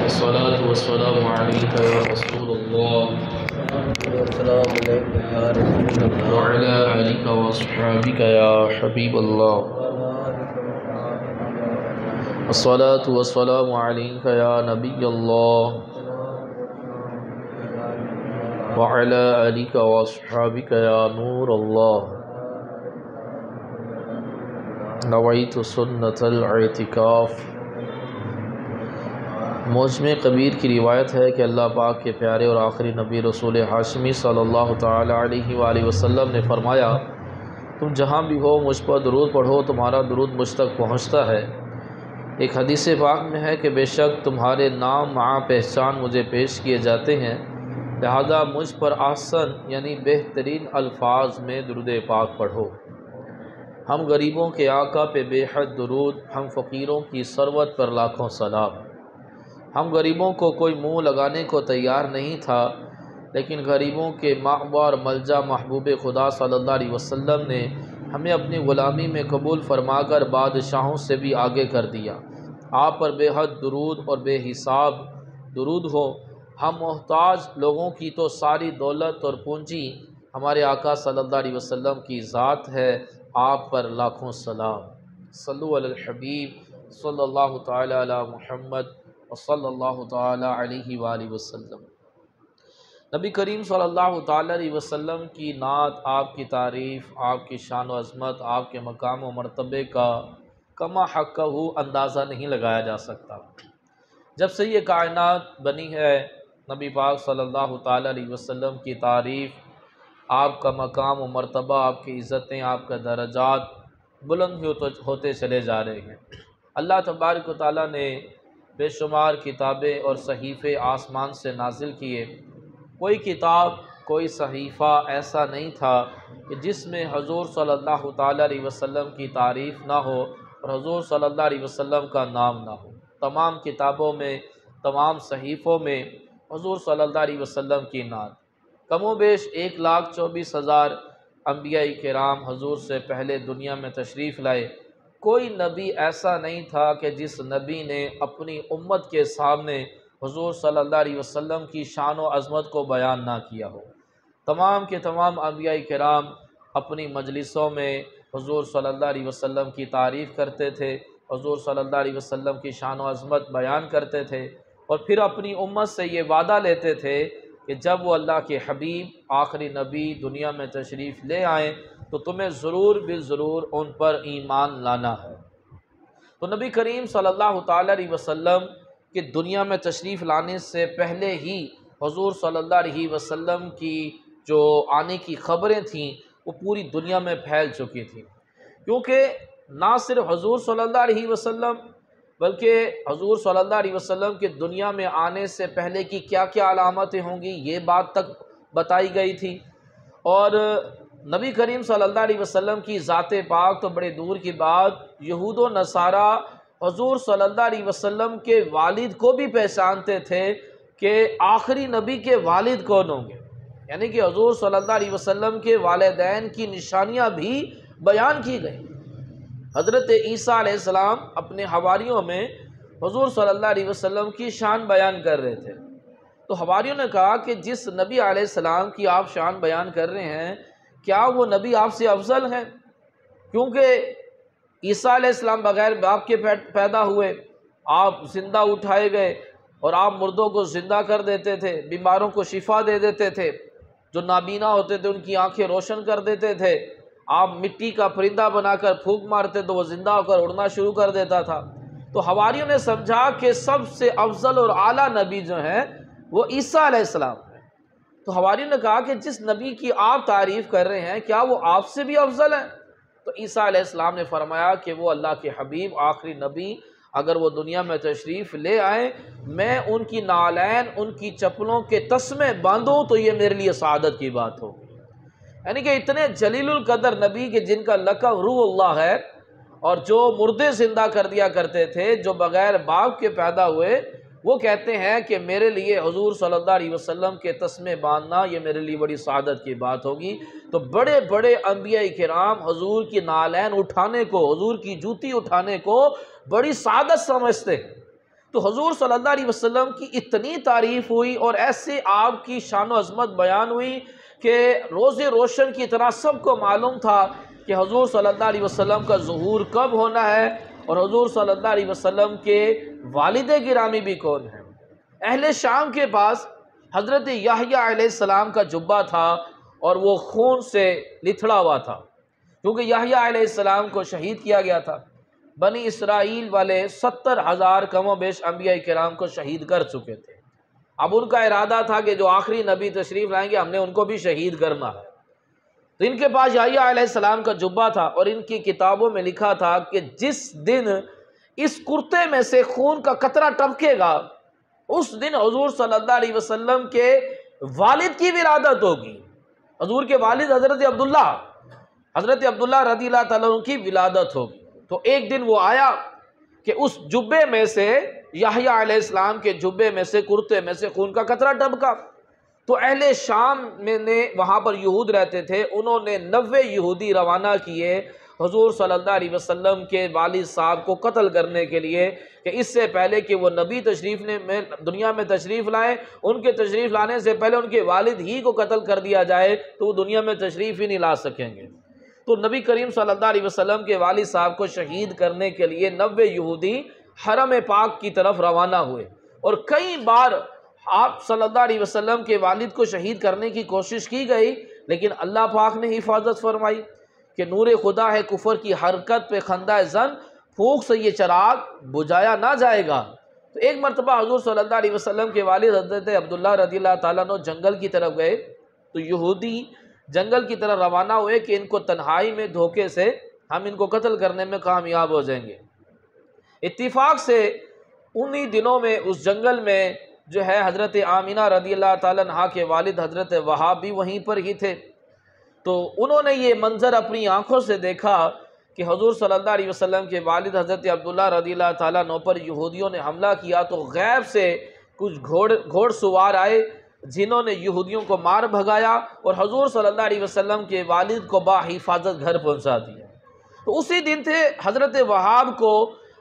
الصلاة والسلام عليك يا رسول الله والسلام علیکم یا رسول اللہ وعلى آلك وأصحابك يا حبيب الله الصلاة والسلام عليك يا نبي الله وعلى آلك وأصحابك يا نور الله نويت سنة الاعتکاف۔ موجم کبیر کی روایت ہے کہ اللہ پاک کے پیارے اور آخری نبی رسول ہاشمی صلی اللہ تعالی علیہ وآلہ وسلم نے فرمایا، تم جہاں بھی ہو مجھ پر درود پڑھو، تمہارا درود مجھ تک پہنچتا ہے۔ ایک حدیث پاک میں ہے کہ بے شک تمہارے نام مع پہچان مجھے پیش کیے جاتے ہیں، لہذا مجھ پر احسن یعنی بہترین الفاظ میں درود پاک پڑھو۔ ہم غریبوں کے آقا پہ بے حد درود، ہم فقیروں کی ثروت پر لاکھوں سلام۔ ہم غریبوں کو کوئی منہ لگانے کو تیار نہیں تھا، لیکن غریبوں کے مأوی اور ملجا محبوب خدا صلی اللہ علیہ وسلم نے ہمیں اپنی غلامی میں قبول فرما کر بادشاہوں سے بھی آگے کر دیا۔ آپ پر بے حد درود اور بے حساب درود ہو۔ ہم محتاج لوگوں کی تو ساری دولت اور پونجی ہمارے آقا صلی اللہ علیہ وسلم کی ذات ہے، آپ پر لاکھوں سلام۔ صلو علی الحبیب صلی اللہ تعالی علی محمد وصلی اللہ تعالی علیہ وآلہ وسلم۔ نبی کریم صلی اللہ تعالی علیہ وسلم کی نعت، آپ کی تعریف، آپ کی شان و عظمت، آپ کے مقام و مرتبے کا کما حقہ اندازہ نہیں لگایا جا سکتا۔ جب سے یہ کائنات بنی ہے، نبی پاک صلی اللہ تعالی علیہ وسلم کی تعریف، آپ کا مقام و مرتبہ، آپ کی عزتیں، آپ کا درجات بلند ہوتے چلے جا رہے ہیں۔ اللہ تبارک و تعالیٰ نے بے شمار کتابیں اور صحیفے آسمان سے نازل کیے، کوئی کتاب کوئی صحیفہ ایسا نہیں تھا کہ جس میں حضور صلی اللہ تعالی علیہ وسلم کی تعریف نہ ہو اور حضور صلی اللہ علیہ وسلم کا نام نہ ہو۔ تمام کتابوں میں، تمام صحیفوں میں حضور صلی اللہ علیہ وسلم کی نعت۔ کم و بیش 1,24,000 انبیاء کرام حضور سے پہلے دنیا میں تشریف لائے، کوئی نبی ایسا نہیں تھا کہ جس نبی نے اپنی امت کے سامنے حضور صلی اللہ علیہ وسلم کی شان و عظمت کو بیان نہ کیا ہو۔ تمام کے تمام انبیاء کرام اپنی مجلسوں میں حضور صلی اللہ علیہ وسلم کی تعریف کرتے تھے، حضور صلی اللہ علیہ وسلم کی شان و عظمت بیان کرتے تھے، اور پھر اپنی امت سے یہ وعدہ لیتے تھے کہ جب وہ اللہ کے حبیب آخری نبی دنیا میں تشریف لے آئیں تو تمہیں ضرور بالضرور ان پر ایمان لانا ہے۔ تو نبی کریم صلی اللہ تعالی علیہ وسلم کے دنیا میں تشریف لانے سے پہلے ہی حضور صلی اللہ علیہ وسلم کی جو آنے کی خبریں تھیں وہ پوری دنیا میں پھیل چکی تھیں، کیونکہ نہ صرف حضور صلی اللہ علیہ وسلم بلکہ حضور صلی اللہ علیہ وسلم کے دنیا میں آنے سے پہلے کی کیا کیا علامتیں ہوں گی یہ بات تک بتائی گئی تھی، اور نبی کریم صلی اللہ علیہ وسلم کی ذات پاک تو بڑے دور کی بات، یہود و نصارہ حضور صلی اللہ علیہ وسلم کے والد کو بھی پہچانتے تھے کہ آخری نبی کے والد کون ہوں گے، یعنی کہ حضور صلی اللہ علیہ وسلم کے والدین کی نشانیاں بھی بیان کی گئی۔ حضرت عیسیٰ علیہ السلام اپنے حواریوں میں حضور صلی اللہ علیہ وسلم کی شان بیان کر رہے تھے، تو حواریوں نے کہا کہ جس نبی علیہ السلام کی آپ شان بیان کر رہے ہیں، کیا وہ نبی آپ سے افضل ہیں؟ کیونکہ عیسیٰ علیہ السلام بغیر باپ کے پیدا ہوئے، آپ زندہ اٹھائے گئے اور آپ مردوں کو زندہ کر دیتے تھے، بیماروں کو شفا دے دیتے تھے، جو نابینا ہوتے تھے ان کی آنکھیں روشن کر دیتے تھے، آپ مٹی کا پرندہ بنا کر پھونک مارتے تو وہ زندہ ہو کر اڑنا شروع کر دیتا تھا۔ تو حواریوں نے سمجھا کہ سب سے افضل اور اعلیٰ نبی جو ہیں وہ عیسیٰ علیہ السلام ہیں۔ تو حواریوں نے کہا کہ جس نبی کی آپ تعریف کر رہے ہیں کیا وہ آپ سے بھی افضل ہیں؟ تو عیسیٰ علیہ السلام نے فرمایا کہ وہ اللہ کے حبیب آخری نبی اگر وہ دنیا میں تشریف لے آئیں، میں ان کی نعلین، ان کی چپلوں کے تسمے باندھوں تو یہ میرے لیے سعادت کی بات ہوگی۔ یعنی کہ اتنے جلیل القدر نبی کہ جن کا لقب روح اللہ ہے، اور جو مردے زندہ کر دیا کرتے تھے، جو بغیر باپ کے پیدا ہوئے، وہ کہتے ہیں کہ میرے لیے حضور صلی اللہ علیہ وسلم کے تسمے باندھنا یہ میرے لیے بڑی سعادت کی بات ہوگی۔ تو بڑے بڑے انبیاء کرام حضور کی نالین اٹھانے کو، حضور کی جوتی اٹھانے کو بڑی سعادت سمجھتے ہیں۔ تو حضور صلی اللہ علیہ وسلم کی اتنی تعریف ہوئی اور ایسے آپ کی شان و عظمت بیان ہوئی کہ روز روشن کی طرح سب کو معلوم تھا کہ حضور صلی اللہ علیہ وسلم کا ظہور کب ہونا ہے اور حضور صلی اللہ علیہ وسلم کے والد گرامی بھی کون ہیں۔ اہل شام کے پاس حضرت یحییٰ علیہ السلام کا جبہ تھا اور وہ خون سے لتھڑا ہوا تھا، کیونکہ یحییٰ علیہ السلام کو شہید کیا گیا تھا۔ بنی اسرائیل والے 70,000 کم و بیش انبیاء کرام کو شہید کر چکے تھے۔ اب ان کا ارادہ تھا کہ جو آخری نبی تشریف لائیں گے ہم نے ان کو بھی شہید کرنا ہے۔ تو ان کے پاس یحییٰ علیہ السلام کا جبہ تھا اور ان کی کتابوں میں لکھا تھا کہ جس دن اس کرتے میں سے خون کا قطرہ ٹپکے گا اس دن حضور صلی اللہ علیہ وسلم کے والد کی ولادت ہوگی۔ حضور کے والد حضرت عبداللہ رضی اللہ تعالیٰ عنہ کی ولادت ہوگی۔ تو ایک دن وہ آیا کہ اس جبے میں سے یحییٰ علیہ السلام کے جبے میں سے کرتے میں سے خون کا قطرہ ٹپکا۔ تو اہل شام میں نے وہاں پر یہود رہتے تھے، انہوں نے 90 یہودی روانہ کیے حضور صلی اللہ علیہ وسلم کے والد صاحب کو قتل کرنے کے لیے، کہ اس سے پہلے کہ وہ نبی دنیا میں تشریف لائیں، ان کے تشریف لانے سے پہلے ان کے والد ہی کو قتل کر دیا جائے تو وہ دنیا میں تشریف ہی نہیں لا سکیں گے۔ تو نبی کریم صلی اللہ علیہ وسلم کے والد صاحب کو شہید کرنے کے لیے 90 یہودی حرم پاک کی طرف روانہ ہوئے، اور کئی بار آپ صلی اللہ علیہ وسلم کے والد کو شہید کرنے کی کوشش کی گئی، لیکن اللہ پاک نے حفاظت فرمائی کہ نور خدا ہے کفر کی حرکت پہ خندہ زن، پھونک سے یہ چراغ بجھایا نہ جائے گا۔ تو ایک مرتبہ حضور صلی اللہ علیہ وسلم کے والد حضرت عبداللہ رضی اللہ تعالیٰ عنہ جنگل کی طرف گئے، تو یہودی جنگل کی طرف روانہ ہوئے کہ ان کو تنہائی میں دھوکے سے ہم ان کو قتل کرنے میں کامیاب ہو جائیں گے۔ اتفاق سے انہی دنوں میں اس جنگل میں جو ہے حضرت آمینہ رضی اللہ تعالیٰ عنہ کے والد حضرت وہاب بھی وہیں پر ہی تھے۔ تو انہوں نے یہ منظر اپنی آنکھوں سے دیکھا کہ حضور صلی اللہ علیہ وسلم کے والد حضرت عبداللہ رضی اللہ تعالیٰ عنہ پر یہودیوں نے حملہ کیا، تو غیب سے کچھ گھوڑ سوار آئے جنہوں نے یہودیوں کو مار بھگایا اور حضور صلی اللہ علیہ وسلم کے والد کو بحفاظت گھر پہنچا دیا۔ تو اسی دن تھے حضرت وہاب کو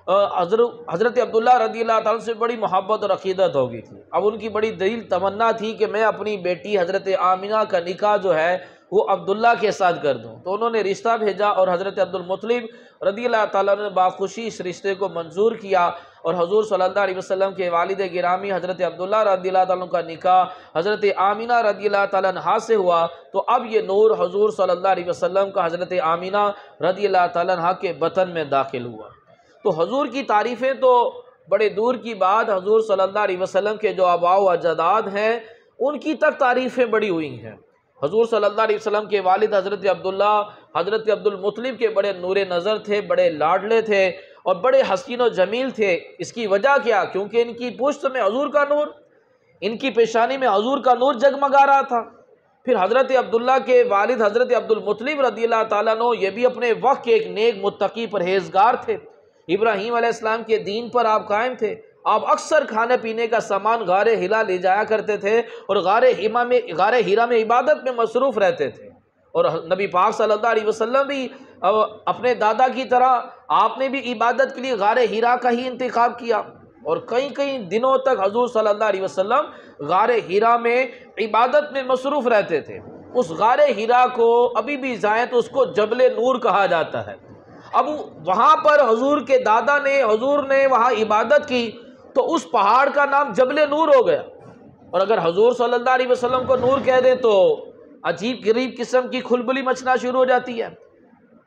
حضرت عبداللہ رضی اللہ تعالیٰ سے بڑی محبت اور عقیدت ہو گئی تھی۔ اب ان کی بڑی دلیل تمنا تھی کہ میں اپنی بیٹی حضرت آمینہ کا نکاح جو ہے وہ عبداللہ کے ساتھ کر دوں۔ تو انہوں نے رشتہ بھیجا اور حضرت عبدالمطلب رضی اللہ تعالیٰ نے باخوشی اس رشتے کو منظور کیا، اور حضور صلی اللہ علیہ وسلم کے والد گرامی حضرت عبداللہ رضی اللہ تعالیٰ کا نکاح حضرت آمینہ رضی اللہ تعالیٰ عنہا سے ہوا۔ تو اب یہ نور حضور صلی اللہ علیہ وسلم کا حضرت آمینہ رضی اللہ تعالیٰ عنہا کے بطن میں داخل ہوا۔ تو حضور کی تعریفیں تو بڑے دور کی بات، حضور صلی اللہ علیہ وسلم کے جو آباء و اجداد ہیں ان کی تک تعریفیں بڑی ہوئی ہیں۔ حضور صلی اللہ علیہ وسلم کے والد حضرت عبداللہ حضرت عبدالمطلب کے بڑے نور نظر تھے، بڑے لاڈلے تھے اور بڑے حسین و جمیل تھے۔ اس کی وجہ کیا؟ کیونکہ ان کی پشت میں حضور کا نور، ان کی پیشانی میں حضور کا نور جگمگا رہا تھا۔ پھر حضرت عبداللہ کے والد حضرت عبدالمطلب رضی اللہ تعالیٰ عنہ یہ بھی اپنے وقت کے ایک نیک متقی پرہیزگار تھے۔ ابراہیم علیہ السلام کے دین پر آپ قائم تھے۔ آپ اکثر کھانے پینے کا سامان غار ہرا لے جایا کرتے تھے اور غار ہرا میں عبادت میں مصروف رہتے تھے۔ اور نبی پاک صلی اللہ علیہ وسلم بھی اپنے دادا کی طرح آپ نے بھی عبادت کے لیے غار ہرا کا ہی انتخاب کیا، اور کئی دنوں تک حضور صلی اللہ علیہ وسلم غار ہرا میں عبادت میں مصروف رہتے تھے۔ اس غار ہرا کو ابھی بھی جائیں تو اس کو جبل نور کہا جاتا ہے۔ اب وہاں پر حضور کے دادا نے حضور نے وہاں عبادت کی تو اس پہاڑ کا نام جبل نور ہو گیا۔ اور اگر حضور صلی اللہ علیہ وسلم کو نور کہہ دیں تو عجیب غریب قسم کی کھلبلی مچنا شروع ہو جاتی ہے۔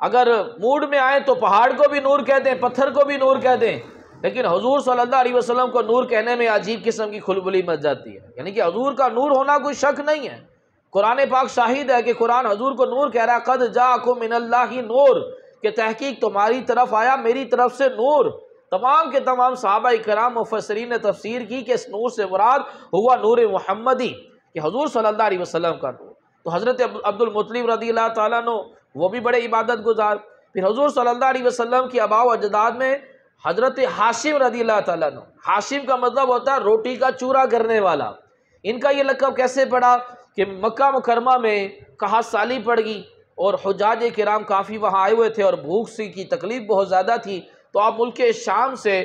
اگر موڈ میں آئیں تو پہاڑ کو بھی نور کہہ دیں، پتھر کو بھی نور کہہ دیں، لیکن حضور صلی اللہ علیہ وسلم کو نور کہنے میں عجیب قسم کی کھلبلی مچ جاتی ہے۔ یعنی کہ حضور کا نور ہونا کوئی شک نہیں ہے۔ قرآن پاک شاہد ہے کہ قرآن حضور کو نور کہہ رہا ہے، قد جاءکم من اللہ نور، کہ تحقیق تمہاری طرف آیا میری طرف سے نور۔ تمام کے تمام صحابہ کرام مفسرین نے تفسیر کی کہ اس نور سے مراد ہوا نور محمدی، کہ حضور صلی اللہ علیہ وسلم کا نور۔ تو حضرت عبدالمطلب رضی اللہ تعالیٰ عنہ وہ بھی بڑے عبادت گزار۔ پھر حضور صلی اللہ علیہ وسلم کی آباء و اجداد میں حضرت ہاشم رضی اللہ تعالیٰ عنہ، ہاشم کا مطلب ہوتا ہے روٹی کا چورا کرنے والا۔ ان کا یہ لقب کیسے پڑا کہ مکہ مکرمہ میں قحط سالی پڑ گئی اور حجاج کرام کافی وہاں آئے ہوئے تھے اور بھوک سی کی تکلیف بہت زیادہ تھی، تو آپ ملک شام سے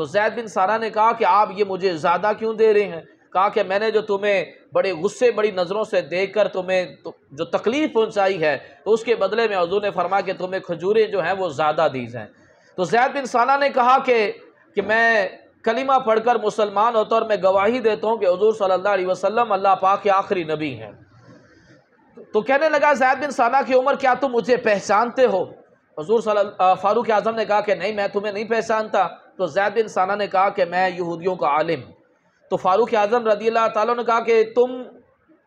تو زید بن ثانہ نے کہا کہ آپ یہ مجھے زیادہ کیوں دے رہے ہیں؟ کہا کہ میں نے جو تمہیں بڑے غصے بڑی نظروں سے دیکھ کر تمہیں جو تکلیف پہنچائی ہے تو اس کے بدلے میں حضور نے فرمایا کہ تمہیں کھجوریں جو ہیں وہ زیادہ دی جائیں۔ تو زید بن ثانہ نے کہا کہ میں کلمہ پڑھ کر مسلمان ہوتا اور میں گواہی دیتا ہوں کہ حضور صلی اللہ علیہ وسلم اللہ پاک کے آخری نبی ہیں۔ تو کہنے لگا زید بن ثانہ کی عمر کیا تم مجھے پہچانتے ہو؟ حضور فاروق اعظم نے کہا کہ نہیں، میں تمہیں نہیں پہچانتا۔ تو زید بن ثانہ نے کہا کہ میں یہودیوں کا عالم۔ تو فاروق اعظم رضی اللہ تعالیٰ نے کہا کہ تم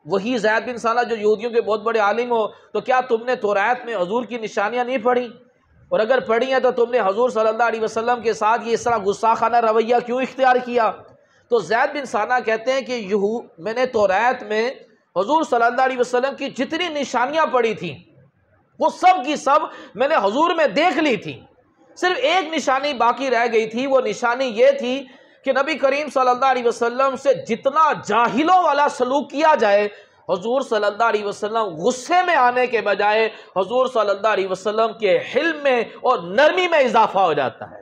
وہی زید بن ثانہ جو یہودیوں کے بہت بڑے عالم ہو، تو کیا تم نے توریت میں حضور کی نشانیاں نہیں پڑھی؟ اور اگر پڑھی ہیں تو تم نے حضور صلی اللہ علیہ وسلم کے ساتھ یہ اس طرح گستاخانہ رویہ کیوں اختیار کیا؟ تو زید بن ثانہ کہتے ہیں کہ میں نے توریت میں حضور صلی اللہ علیہ وسلم کی جتنی نشانیاں پڑھی تھیں وہ سب کی سب میں نے حضور میں دیکھ لی تھی، صرف ایک نشانی باقی رہ گئی تھی۔ وہ نشانی یہ تھی کہ نبی کریم صلی اللہ علیہ وسلم سے جتنا جاہلوں والا سلوک کیا جائے، حضور صلی اللہ علیہ وسلم غصے میں آنے کے بجائے حضور صلی اللہ علیہ وسلم کے حلم میں اور نرمی میں اضافہ ہو جاتا ہے۔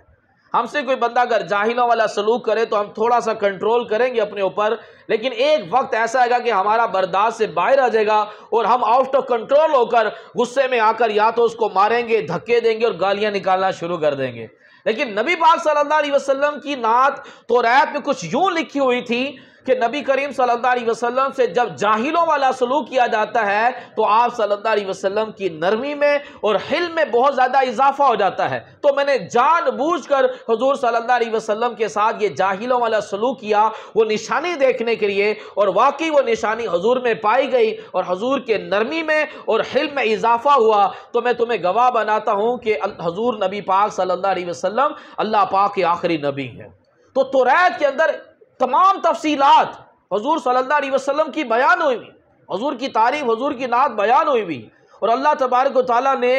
ہم سے کوئی بندہ اگر جاہلوں والا سلوک کرے تو ہم تھوڑا سا کنٹرول کریں گے اپنے اوپر، لیکن ایک وقت ایسا آئے گا کہ ہمارا برداشت سے باہر آ جائے گا اور ہم آؤٹ آف کنٹرول ہو کر غصے میں آ کر یا تو اس کو ماریں گے، دھکے دیں گے اور گالیاں نکالنا شروع کر دیں گے۔ لیکن نبی پاک صلی اللہ علیہ وسلم کی نعت توریت میں کچھ یوں لکھی ہوئی تھی کہ نبی کریم صلی اللہ علیہ وسلم سے جب جاہلوں والا سلوک کیا جاتا ہے تو آپ صلی اللہ علیہ وسلم کی نرمی میں اور حلم میں بہت زیادہ اضافہ ہو جاتا ہے۔ تو میں نے جان بوجھ کر حضور صلی اللہ علیہ وسلم کے ساتھ یہ جاہلوں والا سلوک کیا، وہ نشانی دیکھنے کے لیے، اور واقعی وہ نشانی حضور میں پائی گئی اور حضور کے نرمی میں اور حلم میں اضافہ ہوا۔ تو میں تمہیں گواہ بناتا ہوں کہ حضور نبی پاک صلی اللہ علیہ وسلم اللہ پاک کے آخری نبی ہیں۔ تو توریت کے اندر تمام تفصیلات حضور صلی اللہ علیہ وسلم کی بیان ہوئی، حضور کی تعریف، حضور کی نعت بیان ہوئی۔ اور اللہ تبارک و تعالیٰ نے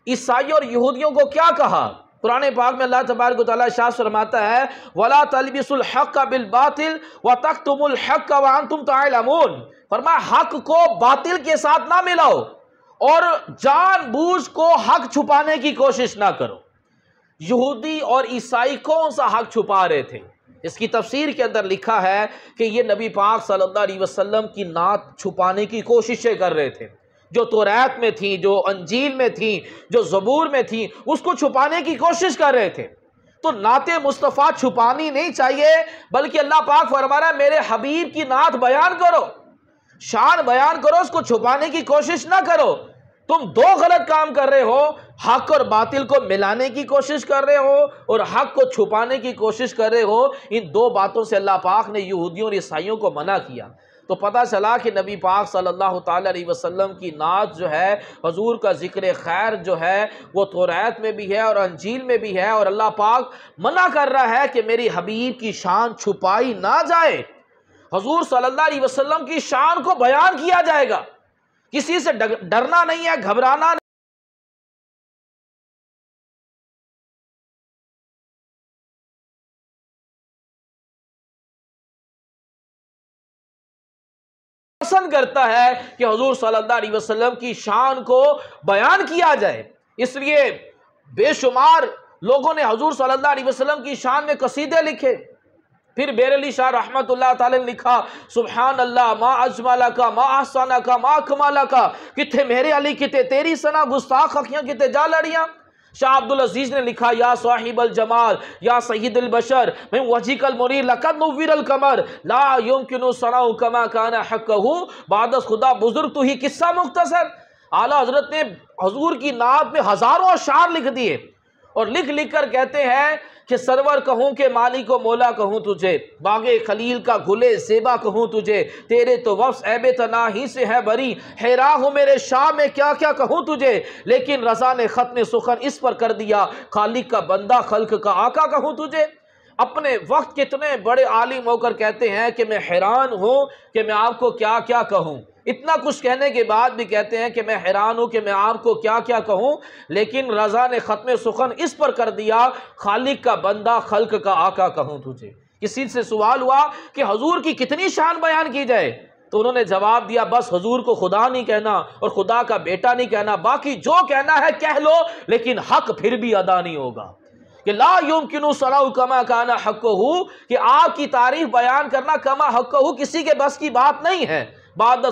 عیسائیوں اور یہودیوں کو کیا کہا؟ قرآن پاک میں اللہ تبارک و تعالیٰ ارشاد فرماتا ہے وَلَا تَلْبِسُوا الْحَقَّ بِالْبَاطِلِ وَتَكْتُمُوا الْحَقَّ وَأَنْتُمْ تَعْلَمُونَ۔ فرمایا حق کو باطل کے ساتھ نہ ملاؤ اور جان بوجھ کو حق چھپانے کی کوشش نہ کرو۔ یہودی اور عیسائی کون سا حق چھپا رہے تھے؟ اس کی تفسیر کے اندر لکھا ہے کہ یہ نبی پاک صلی اللہ علیہ وسلم کی نعت چھپانے کی کوششیں کر رہے تھے، جو توریت میں تھی، جو انجیل میں تھی، جو زبور میں تھی، اس کو چھپانے کی کوشش کر رہے تھے۔ تو نعت مصطفیٰ چھپانی نہیں چاہیے، بلکہ اللہ پاک فرما رہا ہے میرے حبیب کی نعت بیان کرو، شان بیان کرو، اس کو چھپانے کی کوشش نہ کرو۔ تم دو غلط کام کر رہے ہو، حق اور باطل کو ملانے کی کوشش کر رہے ہو اور حق کو چھپانے کی کوشش کر رہے ہو۔ ان دو باتوں سے اللہ پاک نے یہودیوں اور عیسائیوں کو منع کیا۔ تو پتہ چلا کہ نبی پاک صلی اللہ تعالیٰ علیہ وسلم کی نعت جو ہے، حضور کا ذکر خیر جو ہے، وہ توریت میں بھی ہے اور انجیل میں بھی ہے، اور اللہ پاک منع کر رہا ہے کہ میری حبیب کی شان چھپائی نہ جائے۔ حضور صلی اللہ علیہ وسلم کی شان کو بیان کیا جائے گا، کسی سے ڈرنا نہیں ہے، گھبرانا نہیں پسند کرتا ہے کہ حضور صلی اللہ علیہ وسلم کی شان کو بیان کیا جائے۔ اس لیے بے شمار لوگوں نے حضور صلی اللہ علیہ وسلم کی شان میں قصیدے لکھے۔ پھر بیرلی شاہ رحمت اللہ تعالی نے لکھا سبحان اللہ ما اجمالکا ما احسانکا ما اکمالکا، کتے میرے علی کتے تیری سنا، گستاخ اکھیاں کتے جا لڑیاں۔ شاہ عبدالعزیز نے لکھا یا صاحب الجمال یا سید البشر من وجهک المنیر لقد نور القمر لا يمکن ثناء کما کان حقہ بعد خدا بزرگ تو ہی قصہ مختصر۔ اعلیٰ حضرت نے حضور کی نعت میں ہزاروں اشعار لکھ دیے اور لکھ کر کہتے ہیں کہ سرور کہوں کہ مالک و مولا کہوں تجھے، باغ خلیل کا گلے زیبا کہوں تجھے، تیرے تو وفس عیب تناہی سے ہے بری، حیران ہوں میرے شاہ میں کیا کیا کہوں تجھے، لیکن رضا نے ختم سخن اس پر کر دیا، خالق کا بندہ خلق کا آقا کہوں تجھے۔ اپنے وقت کتنے بڑے عالم ہو کر کہتے ہیں کہ میں حیران ہوں کہ میں آپ کو کیا کیا کہوں، اتنا کچھ کہنے کے بعد بھی کہتے ہیں کہ میں حیران ہوں کہ میں آپ کو کیا کیا کہوں، لیکن رضا نے ختم سخن اس پر کر دیا، خالق کا بندہ خلق کا آقا کہوں تجھے۔ کسی سے سوال ہوا کہ حضور کی کتنی شان بیان کی جائے، تو انہوں نے جواب دیا بس حضور کو خدا نہیں کہنا اور خدا کا بیٹا نہیں کہنا، باقی جو کہنا ہے کہہ لو، لیکن حق پھر بھی ادا نہیں ہوگا، کہ لا یمکن ثناء کما کان حقہ، کہ آپ کی تعریف بیان کرنا کما حقہ کسی کے بس کی بات نہیں ہے۔ بات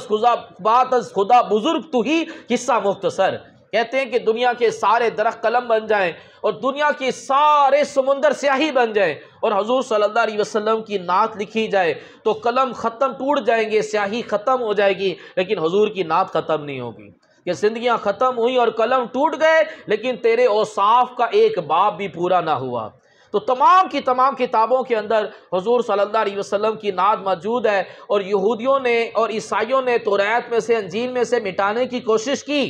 از خدا بزرگ تو ہی قصہ مختصر، کہتے ہیں کہ دنیا کے سارے درخت قلم بن جائیں اور دنیا کے سارے سمندر سیاہی بن جائیں اور حضور صلی اللہ علیہ وسلم کی نعت لکھی جائے تو قلم ختم ٹوٹ جائیں گے، سیاہی ختم ہو جائے گی، لیکن حضور کی نعت ختم نہیں ہوگی۔ کہ زندگیاں ختم ہوئی اور قلم ٹوٹ گئے لیکن تیرے اوصاف کا ایک باب بھی پورا نہ ہوا۔ تو تمام کی تمام کتابوں کے اندر حضور صلی اللہ علیہ وسلم کی نعت موجود ہے، اور یہودیوں نے اور عیسائیوں نے توریت میں سے، انجیل میں سے مٹانے کی کوشش کی،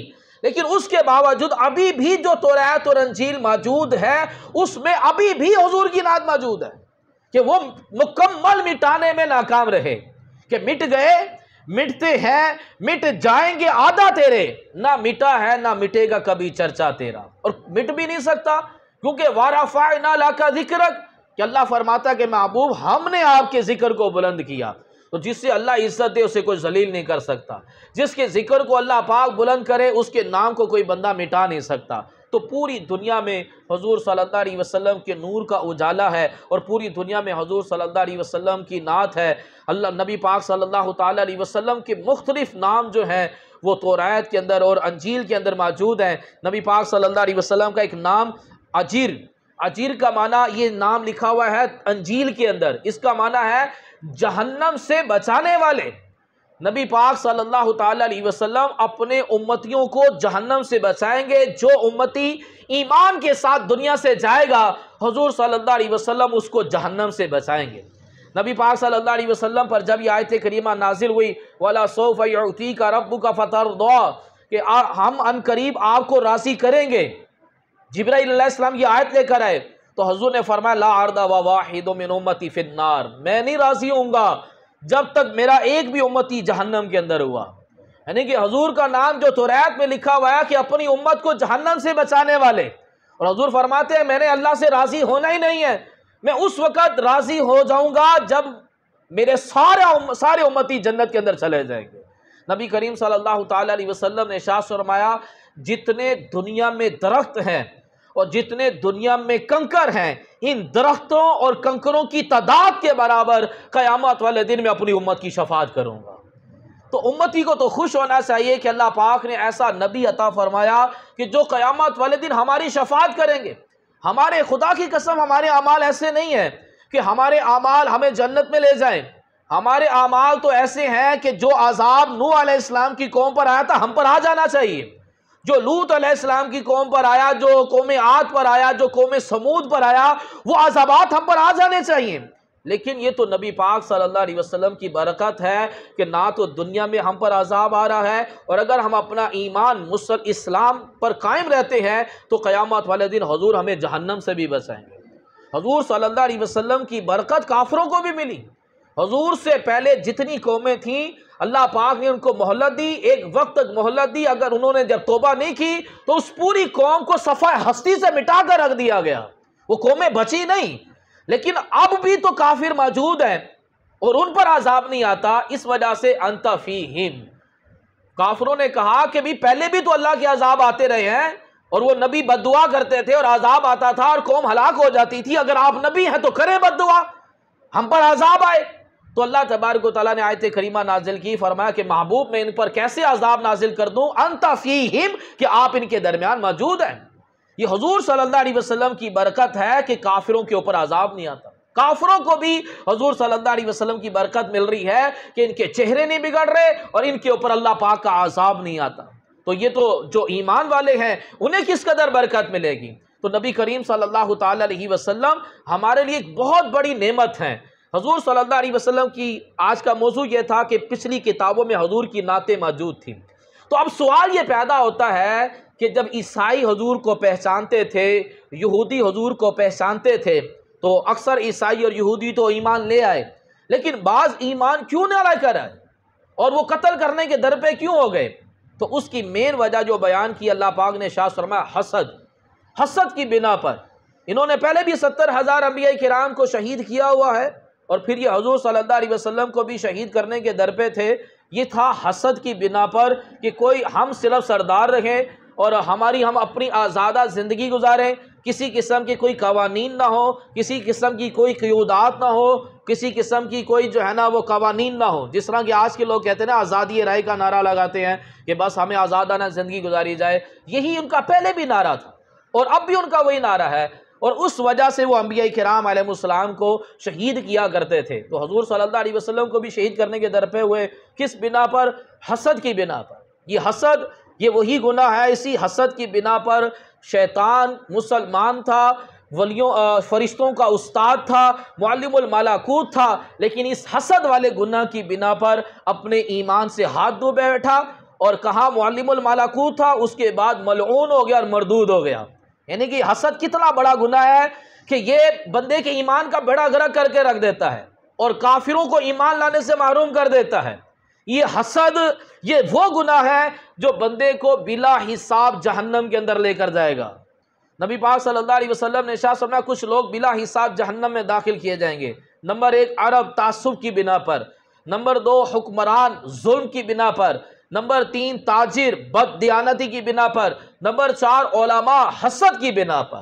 لیکن اس کے باوجود ابھی بھی جو توریت اور انجیل موجود ہے اس میں ابھی بھی حضور کی نعت موجود ہے، کہ وہ مکمل مٹانے میں ناکام رہے، کہ مٹ گئے، مٹتے ہیں، مٹ جائیں گے آدھا تیرے، نہ مٹا ہے نہ مٹے گا کبھی چرچا تیرا، اور مٹ بھی نہیں سکتا، کیونکہ وَرَفَعْنَا لَكَ ذِكْرَكَ، کہ اللہ فرماتا ہے کہ محبوب ہم نے آپ کے ذکر کو بلند کیا۔ تو جس سے اللہ عزت دے اسے کوئی ذلیل نہیں کر سکتا، جس کے ذکر کو اللہ پاک بلند کرے اس کے نام کو کوئی بندہ مٹا نہیں سکتا۔ تو پوری دنیا میں حضور صلی اللہ علیہ وسلم کے نور کا اجالا ہے، اور پوری دنیا میں حضور صلی اللہ علیہ وسلم کی نعت ہے۔ اللہ نبی پاک صلی اللہ تعالیٰ علیہ وسلم کے مختلف نام جو ہیں وہ توریت کے اندر اور انجیل کے اندر موجود ہیں۔ نبی پاک صلی اللہ علیہ وسلم کا ایک نام اجیر، اجیر کا معنی، یہ نام لکھا ہوا ہے انجیل کے اندر، اس کا معنی ہے جہنم سے بچانے والے۔ نبی پاک صلی اللہ تعالیٰ علیہ وسلم اپنے امتیوں کو جہنم سے بچائیں گے۔ جو امتی ایمان کے ساتھ دنیا سے جائے گا حضور صلی اللہ علیہ وسلم اس کو جہنم سے بچائیں گے۔ نبی پاک صلی اللہ علیہ وسلم پر جب یہ آیت کریمہ نازل ہوئی وَلَسَوْفَ يُعْطِيكَ رَبُّكَ فَتَرْضَىٰ، کہ ہم ان قریب آپ کو راضی کریں گے، جبرائیل علیہ السلام یہ آیت لے کر آئے تو حضور نے فرمایا لا عرض وواحد من امتی فی النار، میں نہیں راضی ہوں گا جب تک میرا ایک بھی امتی جہنم کے اندر ہوا۔ یعنی کہ حضور کا نام جو توریت میں لکھا ہوا ہے کہ اپنی امت کو جہنم سے بچانے والے، اور حضور فرماتے ہیں میں نے اللہ سے راضی ہونا ہی نہیں ہے، میں اس وقت راضی ہو جاؤں گا جب میرے سارے امتی جنت کے اندر چلے جائیں گے۔ نبی کریم صلی اللہ تعالیٰ علیہ وسلم نے ارشاد فرمایا جتنے دنیا میں درخت ہیں اور جتنے دنیا میں کنکر ہیں، ان درختوں اور کنکروں کی تعداد کے برابر قیامت والے دن میں اپنی امت کی شفاعت کروں گا۔ تو امتی کو تو خوش ہونا چاہیے کہ اللہ پاک نے ایسا نبی عطا فرمایا کہ جو قیامت والے دن ہماری شفاعت کریں گے۔ ہمارے خدا کی قسم ہمارے اعمال ایسے نہیں ہیں کہ ہمارے اعمال ہمیں جنت میں لے جائیں، ہمارے اعمال تو ایسے ہیں کہ جو عذاب نوح علیہ السلام کی قوم پر آیا تھا ہم پر آ جانا چاہیے، جو لوط علیہ السلام کی قوم پر آیا، جو قوم عاد پر آیا، جو قوم سمود پر آیا، وہ عذابات ہم پر آ جانے چاہیے۔ لیکن یہ تو نبی پاک صلی اللہ علیہ وسلم کی برکت ہے کہ نہ تو دنیا میں ہم پر عذاب آ رہا ہے، اور اگر ہم اپنا ایمان اسلام پر قائم رہتے ہیں تو قیامت والے دن حضور ہمیں جہنم سے بھی بچائیں گے۔ حضور صلی اللہ علیہ وسلم کی برکت کافروں کو بھی ملی۔ حضور سے پہلے جتنی قومیں تھیں اللہ پاک نے ان کو مہلت دی، ایک وقت تک مہلت دی، اگر انہوں نے جب توبہ نہیں کی تو اس پوری قوم کو صفحہ ہستی سے مٹا کر رکھ دیا گیا، وہ قومیں بچی نہیں۔ لیکن اب بھی تو کافر موجود ہیں اور ان پر عذاب نہیں آتا، اس وجہ سے انت فیہم، کافروں نے کہا کہ بھی پہلے بھی تو اللہ کے عذاب آتے رہے ہیں اور وہ نبی بد دعا کرتے تھے اور عذاب آتا تھا اور قوم ہلاک ہو جاتی تھی، اگر آپ نبی ہیں تو کریں بد دعا، ہم پر عذاب آئے۔ تو اللہ تبارک و تعالیٰ نے آیت کریمہ نازل کی، فرمایا کہ محبوب میں ان پر کیسے عذاب نازل کر دوں، انت فیہم، کہ آپ ان کے درمیان موجود ہیں۔ یہ حضور صلی اللہ علیہ وسلم کی برکت ہے کہ کافروں کے اوپر عذاب نہیں آتا، کافروں کو بھی حضور صلی اللہ علیہ وسلم کی برکت مل رہی ہے کہ ان کے چہرے نہیں بگڑ رہے اور ان کے اوپر اللہ پاک کا عذاب نہیں آتا۔ تو یہ تو جو ایمان والے ہیں انہیں کس قدر برکت ملے گی۔ تو نبی کریم صلی اللہ تعالیٰ علیہ وسلم ہمارے لیے ایک بہت بڑی نعمت ہے۔ حضور صلی اللہ علیہ وسلم کی آج کا موضوع یہ تھا کہ پچھلی کتابوں میں حضور کی نعتیں موجود تھیں۔ تو اب سوال یہ پیدا ہوتا ہے کہ جب عیسائی حضور کو پہچانتے تھے، یہودی حضور کو پہچانتے تھے، تو اکثر عیسائی اور یہودی تو ایمان لے آئے، لیکن بعض ایمان کیوں نہ لے کر آئے اور وہ قتل کرنے کے در پہ کیوں ہو گئے؟ تو اس کی مین وجہ جو بیان کی اللہ پاک نے ارشاد فرمایا حسد کی بنا پر۔ انہوں نے پہلے بھی 70,000 انبیاء کرام کو شہید کیا ہوا ہے اور پھر یہ حضور صلی اللہ علیہ وسلم کو بھی شہید کرنے کے در پہ تھے۔ یہ تھا حسد کی بنا پر کہ کوئی ہم صرف سردار رہیں اور ہم اپنی آزادہ زندگی گزاریں، کسی قسم کے کوئی قوانین نہ ہو، کسی قسم کی کوئی قیودات نہ ہو، کسی قسم کی کوئی جو ہے نا وہ قوانین نہ ہو. جس طرح کہ آج کے لوگ کہتے ہیں نا آزادی رائے کا نعرہ لگاتے ہیں کہ بس ہمیں آزادانہ زندگی گزاری جائے، یہی ان کا پہلے بھی نعرہ تھا اور اب بھی ان کا وہی نعرہ ہے، اور اس وجہ سے وہ انبیاء کرام علیہ السلام کو شہید کیا کرتے تھے. تو حضور صلی اللہ علیہ وسلم کو بھی شہید کرنے کے درپے ہوئے، کس بنا پر؟ حسد کی بنا پر. یہ حسد، یہ وہی گناہ ہے، اسی حسد کی بنا پر شیطان مسلمان تھا، فرشتوں کا استاد تھا، معلم الملکوت تھا، لیکن اس حسد والے گناہ کی بنا پر اپنے ایمان سے ہاتھ دھو بیٹھا اور کہا معلم الملکوت تھا، اس کے بعد ملعون ہو گیا اور مردود ہو گیا. یعنی کہ حسد کتنا بڑا گناہ ہے کہ یہ بندے کے ایمان کا بیڑا غرق کر کے رکھ دیتا ہے اور کافروں کو ایمان لانے سے محروم کر دیتا ہے. یہ حسد، یہ وہ گناہ ہے جو بندے کو بلا حساب جہنم کے اندر لے کر جائے گا. نبی پاک صلی اللہ علیہ وسلم نے ارشاد فرمایا کچھ لوگ بلا حساب جہنم میں داخل کیے جائیں گے. نمبر 1 عرب تعصب کی بنا پر، نمبر 2 حکمران ظلم کی بنا پر، نمبر 3 تاجر بد دیانتی کی بنا پر، نمبر 4 علماء حسد کی بنا پر،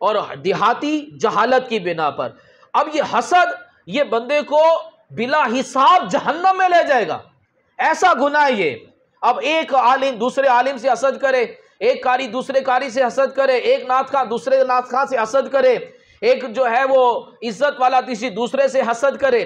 اور دیہاتی جہالت کی بنا پر. اب یہ حسد، یہ بندے کو بلا حساب جہنم میں لے جائے گا. ایسا گناہ یہ. اب ایک عالم دوسرے عالم سے حسد کرے، ایک قاری دوسرے قاری سے حسد کرے، ایک نعت خواں دوسرے نعت خواں سے حسد کرے، ایک جو ہے وہ عزت والا کسی دوسرے سے حسد کرے.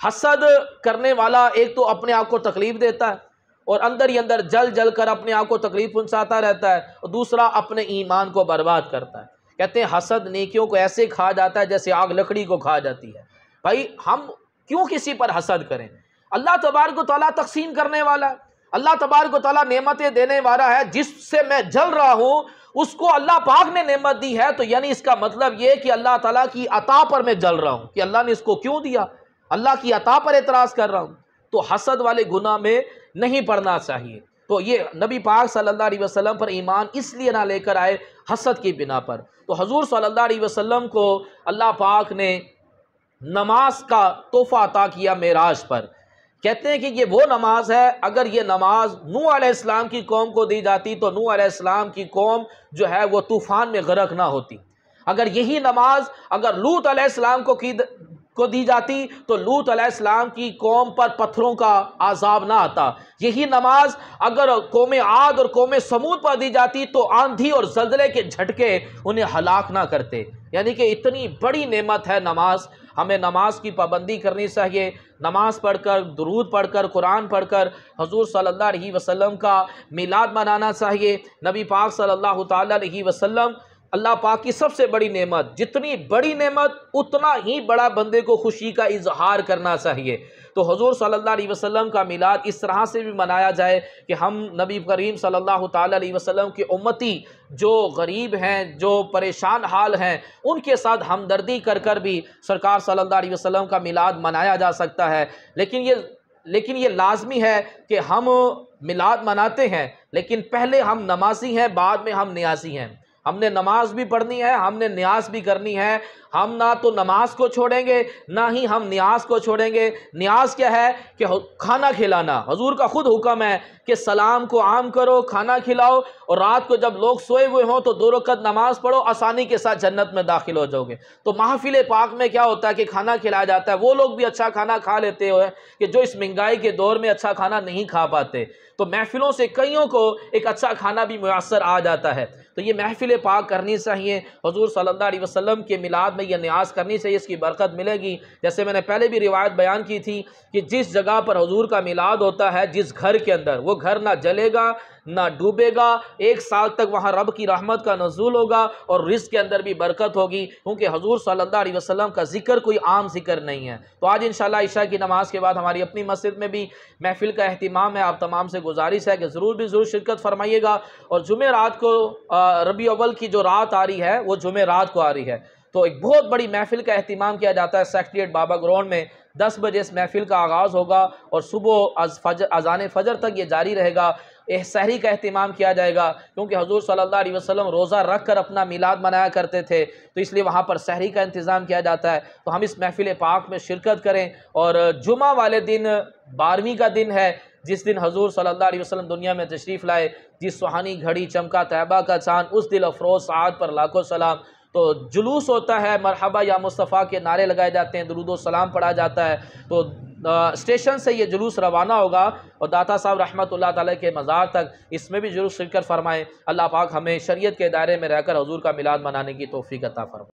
حسد کرنے والا ایک تو اپنے آپ کو تکلیف دیتا ہے اور اندر ہی اندر جل جل کر اپنے آپ کو تکلیف پہنچاتا رہتا ہے، اور دوسرا اپنے ایمان کو برباد کرتا ہے. کہتے ہیں حسد نیکیوں کو ایسے کھا جاتا ہے جیسے آگ لکڑی کو کھا جاتی ہے. بھائی ہم کیوں کسی پر حسد کریں؟ اللہ تبارک و تعالیٰ تقسیم کرنے والا ہے، اللہ تبارک و تعالیٰ نعمتیں دینے والا ہے. جس سے میں جل رہا ہوں اس کو اللہ پاک نے نعمت دی ہے، تو یعنی اس کا مطلب یہ کہ اللہ تعالیٰ کی عطا پر میں جل رہا ہوں کہ اللہ نے اس کو کیوں دیا، اللہ کی عطا پر اعتراض کر رہا ہوں. تو حسد والے گناہ میں نہیں پڑنا چاہیے. تو یہ نبی پاک صلی اللہ علیہ وسلم پر ایمان اس لیے نہ لے کر آئے حسد کی بنا پر. تو حضور صلی اللہ علیہ وسلم کو اللہ پاک نے نماز کا تحفہ عطا کیا معراج پر. کہتے ہیں کہ یہ وہ نماز ہے، اگر یہ نماز نوح علیہ السلام کی قوم کو دی جاتی تو نوح علیہ السلام کی قوم جو ہے وہ طوفان میں غرق نہ ہوتی. اگر یہی نماز اگر لوط علیہ السلام کو دی جاتی تو لوط علیہ السلام کی قوم پر پتھروں کا عذاب نہ آتا. یہی نماز اگر قوم عاد اور قوم سمود پر دی جاتی تو آندھی اور زلزلے کے جھٹکے انہیں ہلاک نہ کرتے. یعنی کہ اتنی بڑی نعمت ہے نماز. ہمیں نماز کی پابندی کرنی چاہیے. نماز پڑھ کر، درود پڑھ کر، قرآن پڑھ کر حضور صلی اللہ علیہ وسلم کا میلاد منانا چاہیے. نبی پاک صلی اللہ تعالیٰ علیہ وسلم اللہ پاک کی سب سے بڑی نعمت، جتنی بڑی نعمت اتنا ہی بڑا بندے کو خوشی کا اظہار کرنا چاہیے. تو حضور صلی اللہ علیہ وسلم کا میلاد اس طرح سے بھی منایا جائے کہ ہم نبی کریم صلی اللہ تعالیٰ علیہ وسلم کے امتی جو غریب ہیں، جو پریشان حال ہیں، ان کے ساتھ ہمدردی کر کر بھی سرکار صلی اللہ علیہ وسلم کا میلاد منایا جا سکتا ہے. لیکن یہ لازمی ہے کہ ہم میلاد مناتے ہیں لیکن پہلے ہم نمازی ہیں، بعد میں ہم نیازی ہیں. ہم نے نماز بھی پڑھنی ہے، ہم نے نیاز بھی کرنی ہے. ہم نہ تو نماز کو چھوڑیں گے نہ ہی ہم نیاز کو چھوڑیں گے. نیاز کیا ہے کہ کھانا کھلانا. حضور کا خود حکم ہے کہ سلام کو عام کرو، کھانا کھلاؤ، اور رات کو جب لوگ سوئے ہوئے ہوں تو 2 رکعت نماز پڑھو، آسانی کے ساتھ جنت میں داخل ہو جاؤ گے. تو محفل پاک میں کیا ہوتا ہے کہ کھانا کھلایا جاتا ہے. وہ لوگ بھی اچھا کھانا کھا لیتے ہوئے کہ جو اس مہنگائی کے دور میں اچھا کھانا نہیں کھا پاتے. تو محفلوں سے کئیوں کو ایک اچھا کھانا بھی میسر آ جاتا ہے. تو یہ محفل پاک کرنی چاہیے. حضور صلی اللہ علیہ وسلم کے میلاد میں یہ نیاز کرنی چاہیے، اس کی برکت ملے گی. جیسے میں نے پہلے بھی روایت بیان کی تھی کہ جس جگہ پر حضور کا میلاد ہوتا ہے، جس گھر کے اندر، وہ گھر نہ جلے گا نہ ڈوبے گا. 1 سال تک وہاں رب کی رحمت کا نزول ہوگا اور رزق کے اندر بھی برکت ہوگی، کیونکہ حضور صلی اللہ علیہ وسلم کا ذکر کوئی عام ذکر نہیں ہے. تو آج انشاءاللہ عشاء کی نماز کے بعد ہماری اپنی مسجد میں بھی محفل کا اہتمام ہے. آپ تمام سے گزارش ہے کہ ضرور شرکت فرمائیے گا. اور جمعرات کو ربیع اول کی جو رات آ رہی ہے وہ جمعرات کو آ رہی ہے، تو ایک بہت بڑی محفل کا اہتمام کیا جاتا ہے سیکریٹریٹ بابا گراؤنڈ میں. 10 بجے اس محفل کا آغاز ہوگا اور صبح اذان فجر تک یہ جاری رہے گا. سحری کا اہتمام کیا جائے گا، کیونکہ حضور صلی اللہ علیہ وسلم روزہ رکھ کر اپنا میلاد منایا کرتے تھے، تو اس لیے وہاں پر سحری کا انتظام کیا جاتا ہے. تو ہم اس محفل پاک میں شرکت کریں. اور جمعہ والے دن 12ویں کا دن ہے، جس دن حضور صلی اللہ علیہ وسلم دنیا میں تشریف لائے، جس سہانی گھڑی چمکا طیبہ کا چاند، اس دل افروز سعاد پر لاکھوں سلام۔ تو جلوس ہوتا ہے، مرحبا یا مصطفیٰ کے نعرے لگائے جاتے ہیں، درود و سلام پڑھا جاتا ہے۔ تو اسٹیشن سے یہ جلوس روانہ ہوگا اور داتا صاحب رحمۃ اللہ تعالیٰ کے مزار تک، اس میں بھی جلوس شرکت فرمائیں۔ اللہ پاک ہمیں شریعت کے دائرے میں رہ کر حضور کا میلاد منانے کی توفیق عطا فرمائے۔